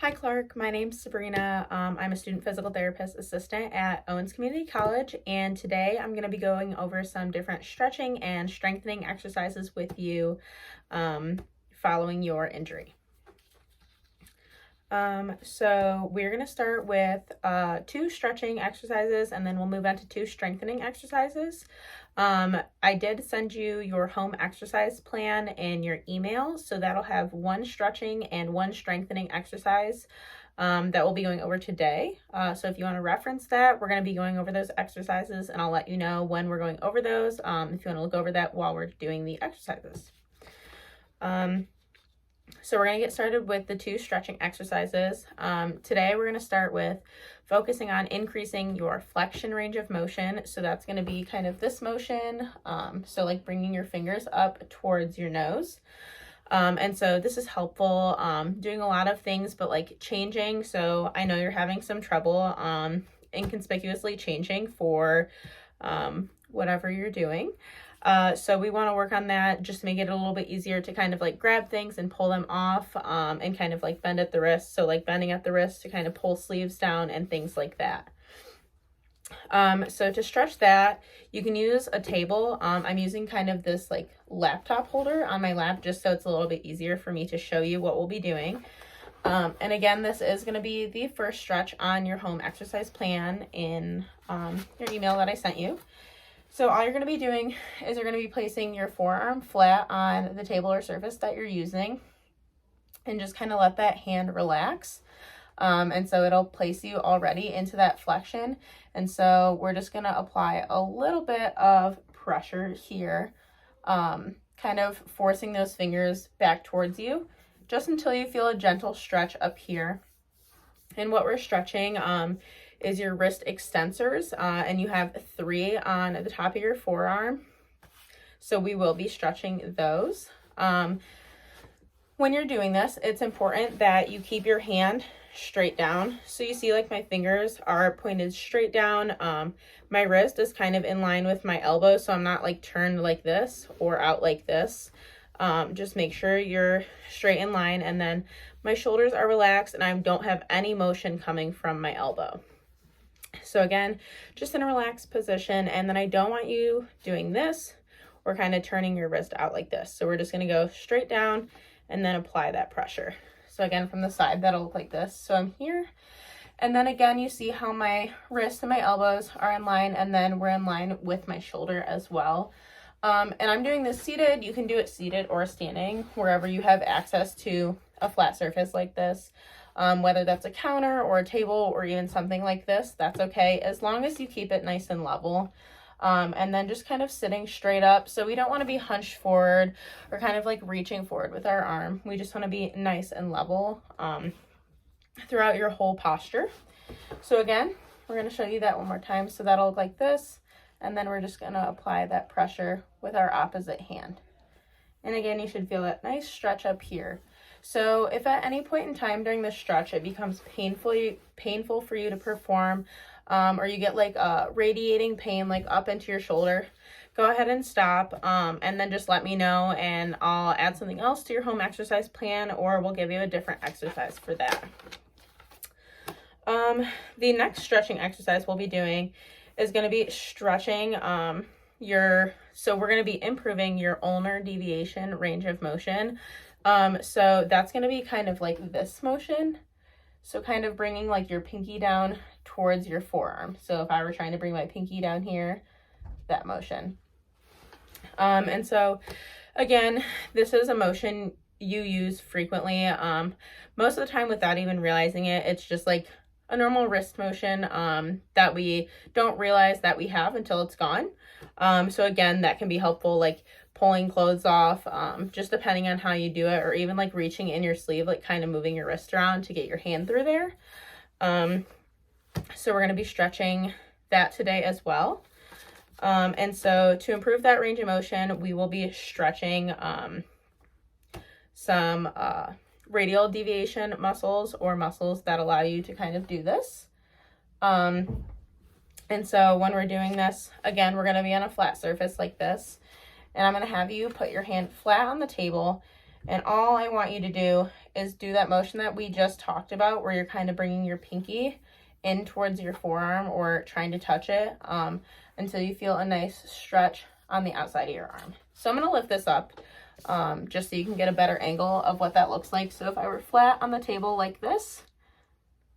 Hi Clark, my name's Sabrina. I'm a student physical therapist assistant at Owens Community College, and today I'm going to be going over some different stretching and strengthening exercises with you following your injury. So we're going to start with 2 stretching exercises, and then we'll move on to 2 strengthening exercises. I did send you your home exercise plan in your email, so that'll have 1 stretching and 1 strengthening exercise that we'll be going over today. So if you want to reference that, we're going to be going over those exercises, and I'll let you know when we're going over those if you want to look over that while we're doing the exercises. So we're going to get started with the 2 stretching exercises. Today we're going to start with focusing on increasing your flexion range of motion. So that's going to be kind of this motion. So like bringing your fingers up towards your nose. And so this is helpful doing a lot of things, but like changing. So I know you're having some trouble inconspicuously changing for whatever you're doing. So we want to work on that, just to make it a little bit easier to kind of like grab things and pull them off and kind of like bend at the wrist. So like bending at the wrist to kind of pull sleeves down and things like that. So to stretch that, you can use a table. I'm using kind of this like laptop holder on my lap just so it's a little bit easier for me to show you what we'll be doing. And again, this is going to be the first stretch on your home exercise plan in your email that I sent you. So all you're going to be doing is you're going to be placing your forearm flat on the table or surface that you're using and just kind of let that hand relax. And so it'll place you already into that flexion. And so we're just going to apply a little bit of pressure here, kind of forcing those fingers back towards you just until you feel a gentle stretch up here. And what we're stretching is your wrist extensors, and you have 3 on the top of your forearm. So we will be stretching those. When you're doing this, it's important that you keep your hand straight down. So you see like my fingers are pointed straight down. My wrist is kind of in line with my elbow, so I'm not like turned like this or out like this. Just make sure you're straight in line, and then my shoulders are relaxed and I don't have any motion coming from my elbow. So again, just in a relaxed position, and then I don't want you doing this or kind of turning your wrist out like this. So we're just going to go straight down and then apply that pressure. So again, from the side, that'll look like this. So I'm here, and then again, you see how my wrists and my elbows are in line, and then we're in line with my shoulder as well. And I'm doing this seated. You can do it seated or standing, wherever you have access to a flat surface like this. Whether that's a counter or a table or even something like this, that's okay, as long as you keep it nice and level. And then just kind of sitting straight up. So we don't want to be hunched forward or kind of like reaching forward with our arm. We just want to be nice and level throughout your whole posture. So again, we're going to show you that one more time. So that'll look like this. And then we're just going to apply that pressure with our opposite hand. And again, you should feel that nice stretch up here. So if at any point in time during the stretch it becomes painful for you to perform, or you get like a radiating pain like up into your shoulder, go ahead and stop, and then just let me know, and I'll add something else to your home exercise plan, or we'll give you a different exercise for that. The next stretching exercise we'll be doing is going to be stretching so we're going to be improving your ulnar deviation range of motion. So that's going to be kind of like this motion. So kind of bringing like your pinky down towards your forearm. So if I were trying to bring my pinky down here, that motion. And so again, this is a motion you use frequently. Most of the time without even realizing it, it's just like a normal wrist motion that we don't realize that we have until it's gone. So again, that can be helpful, like pulling clothes off, just depending on how you do it, or even like reaching in your sleeve, like kind of moving your wrist around to get your hand through there. So we're going to be stretching that today as well. And so to improve that range of motion, we will be stretching some radial deviation muscles, or muscles that allow you to kind of do this. And so when we're doing this, again, we're going to be on a flat surface like this, and I'm going to have you put your hand flat on the table, and all I want you to do is do that motion that we just talked about, where you're kind of bringing your pinky in towards your forearm or trying to touch it until you feel a nice stretch on the outside of your arm. So I'm going to lift this up just so you can get a better angle of what that looks like. So if I were flat on the table like this,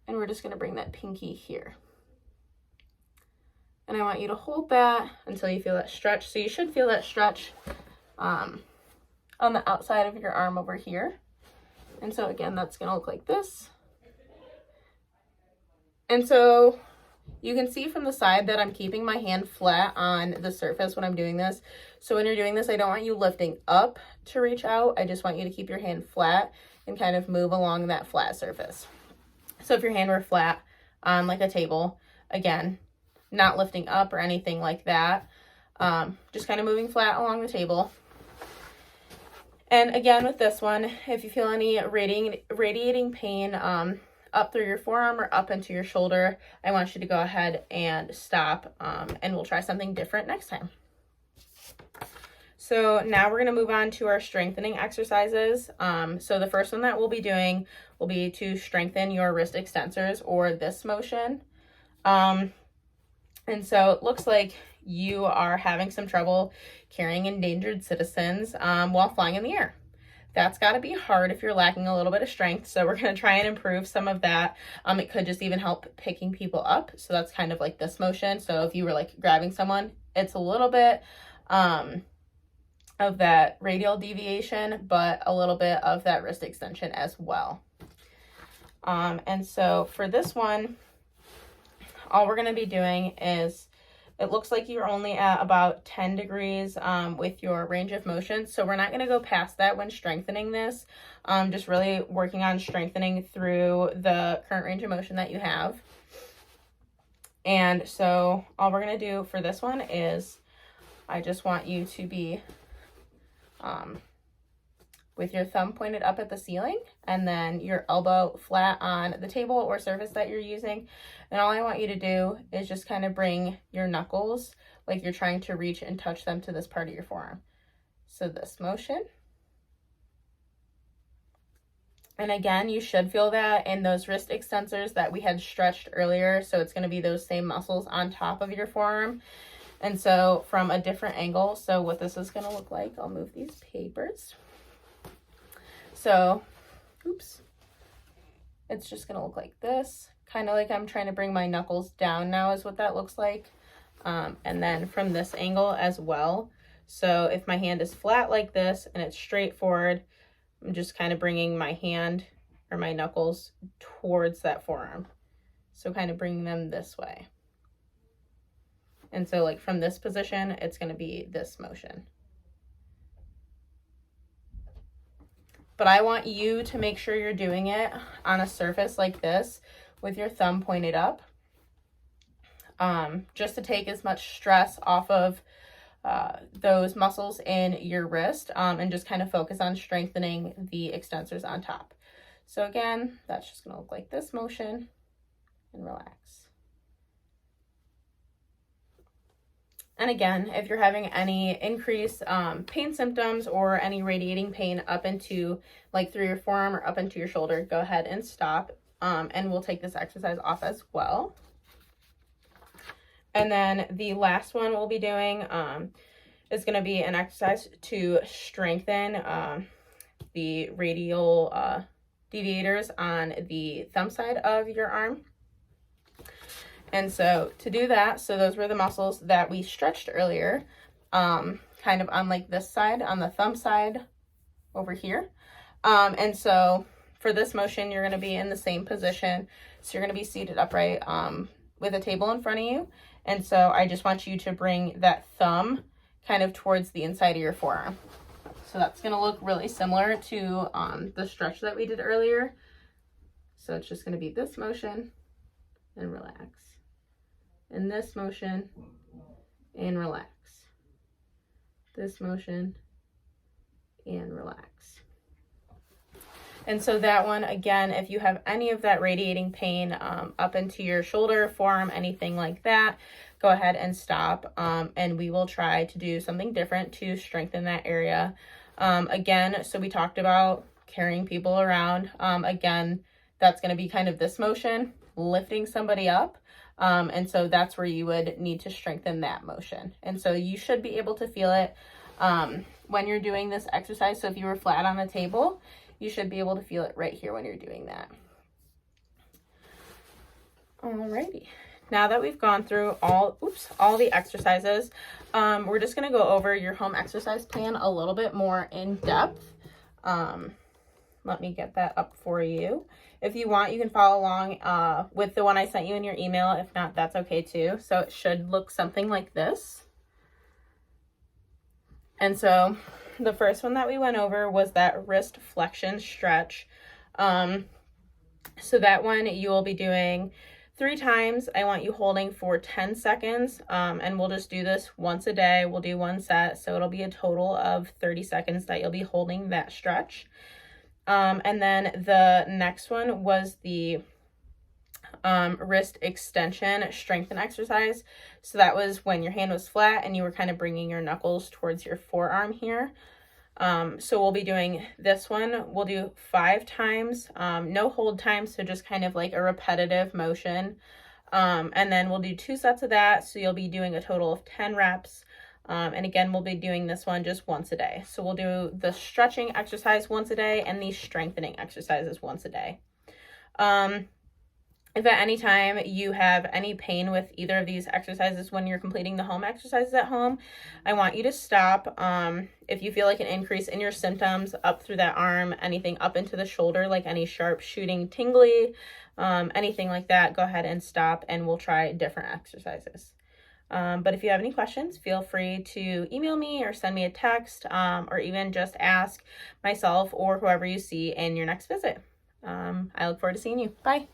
and we're just going to bring that pinky here. And I want you to hold that until you feel that stretch. So you should feel that stretch on the outside of your arm over here. And so again, that's going to look like this. And so you can see from the side that I'm keeping my hand flat on the surface when I'm doing this. So when you're doing this, I don't want you lifting up to reach out. I just want you to keep your hand flat and kind of move along that flat surface. So if your hand were flat on like a table, again, not lifting up or anything like that, just kind of moving flat along the table. And again, with this one, if you feel any radiating pain up through your forearm or up into your shoulder, I want you to go ahead and stop, and we'll try something different next time. So now we're going to move on to our strengthening exercises. So the first one that we'll be doing will be to strengthen your wrist extensors, or this motion. And so it looks like you are having some trouble carrying endangered citizens while flying in the air. That's got to be hard if you're lacking a little bit of strength. So we're going to try and improve some of that. It could just even help picking people up. So that's kind of like this motion. So if you were like grabbing someone, it's a little bit of that radial deviation, but a little bit of that wrist extension as well. And so for this one, all we're going to be doing is, it looks like you're only at about 10 degrees with your range of motion. So we're not going to go past that when strengthening this. Just really working on strengthening through the current range of motion that you have. And so all we're going to do for this one is, I just want you to be with your thumb pointed up at the ceiling, and then your elbow flat on the table or surface that you're using. And all I want you to do is just kind of bring your knuckles like you're trying to reach and touch them to this part of your forearm. So this motion. And again, you should feel that in those wrist extensors that we had stretched earlier. So it's going to be those same muscles on top of your forearm. And so from a different angle, so what this is going to look like, I'll move these papers. So, oops, it's just going to look like this, kind of like I'm trying to bring my knuckles down now is what that looks like. And then from this angle as well. So if my hand is flat like this and it's straight forward, I'm just kind of bringing my hand or my knuckles towards that forearm. So kind of bringing them this way. And so like from this position, it's going to be this motion. But I want you to make sure you're doing it on a surface like this with your thumb pointed up, just to take as much stress off of those muscles in your wrist, and just kind of focus on strengthening the extensors on top. So again, that's just going to look like this motion, and relax. And again, if you're having any increased pain symptoms or any radiating pain up into like through your forearm or up into your shoulder, go ahead and stop, and we'll take this exercise off as well. And then the last one we'll be doing is going to be an exercise to strengthen the radial deviators on the thumb side of your arm. And so to do that, so those were the muscles that we stretched earlier, kind of on like this side, on the thumb side over here. And so for this motion, you're going to be in the same position. So you're going to be seated upright with a table in front of you. And so I just want you to bring that thumb kind of towards the inside of your forearm. So that's going to look really similar to the stretch that we did earlier. So it's just going to be this motion and relax. And this motion and relax. This motion and relax. And so that one, again, if you have any of that radiating pain up into your shoulder, forearm, anything like that, go ahead and stop, and we will try to do something different to strengthen that area. Again, so we talked about carrying people around. Again, that's going to be kind of this motion, lifting somebody up. And so that's where you would need to strengthen that motion. And so you should be able to feel it when you're doing this exercise. So if you were flat on a table, you should be able to feel it right here when you're doing that. Alrighty. Now that we've gone through all the exercises, we're just going to go over your home exercise plan a little bit more in depth. Let me get that up for you. If you want, you can follow along with the one I sent you in your email. If not, that's okay too. So it should look something like this. And so the first one that we went over was that wrist flexion stretch. So that one you will be doing 3 times. I want you holding for 10 seconds, and we'll just do this once a day. We'll do 1 set, so it'll be a total of 30 seconds that you'll be holding that stretch. And then the next one was the wrist extension strengthen exercise. So that was when your hand was flat and you were kind of bringing your knuckles towards your forearm here. So we'll be doing this one. We'll do 5 times, no hold time. So just kind of like a repetitive motion. And then we'll do 2 sets of that. So you'll be doing a total of 10 reps. And again, we'll be doing this one just once a day. So we'll do the stretching exercise once a day and the strengthening exercises once a day. If at any time you have any pain with either of these exercises when you're completing the home exercises at home, I want you to stop. If you feel like an increase in your symptoms up through that arm, anything up into the shoulder, like any sharp shooting tingly, anything like that, go ahead and stop and we'll try different exercises. But if you have any questions, feel free to email me or send me a text, or even just ask myself or whoever you see in your next visit. I look forward to seeing you. Bye.